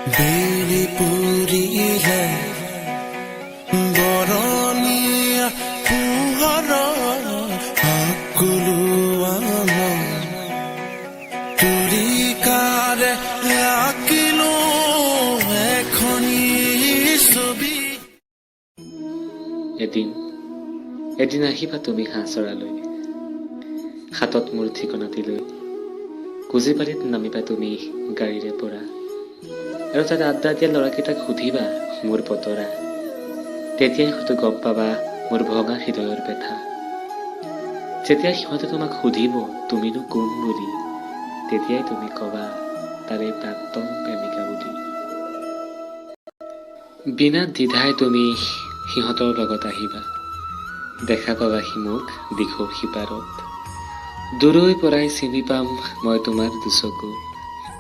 বেলি পুৰিলে বৰণীয়া পোহৰৰ সকলো তুলিকাৰে আঁকিলো এখনি ছবি। এদিন আহিবা তুমি হাঁহচৰালৈ, হাতত মোৰ ঠিকনাটি লৈ। কুজিবাৰীত নামিবা তুমি গাড়ীৰে পৰা, আৰু তাত আড্ডা দিয়া ল'ৰাকেইটাক সুধিবা মোৰ বতৰা। তেতিয়াই হয়তো গম পাবা মোৰ ভঙা হৃদয়ৰ ব্যথা। যেতিয়া সিহঁতে তোমাক সুধিব তুমিনো কোন বুলি, তেতিয়াই তুমি কবা তাৰে প্ৰাক্তন প্ৰেমিকা বুলি। বিনা দ্বিধাই তুমি সিহঁতৰ লগত আহিবা, দেখা পাবা সি মোক দিখৌ সিপাৰত। দূৰৈ পৰাই চিনি পাম মই তোমাৰ দুচকু,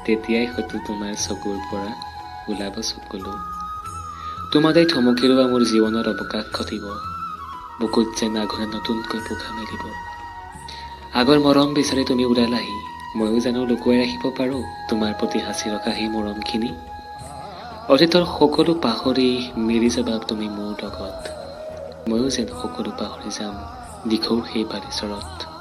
তেতিয়াই হয়তো তোমাৰ চকুৰ পৰা ওলাব চকুলো। তোমাতেই থমকি ৰোৱা মোৰ জীৱনৰ অৱকাশ ঘটিব, বুকুত যেন আঘোণে নতুনকৈ পোখা মেলিব। আগৰ মৰম বিচাৰি তুমি ওলালাহি, ময়ো জানো লুকুৱাই ৰাখিব পাৰোঁ তোমাৰ প্ৰতি সাঁচি ৰখা সেই মৰমখিনি। অতীতৰ সকলো পাহৰি মিলি যাবা তুমি মোৰ লগত, ময়ো যেন সকলো পাহৰি যাম দিখৌৰ সেই বালিচৰত।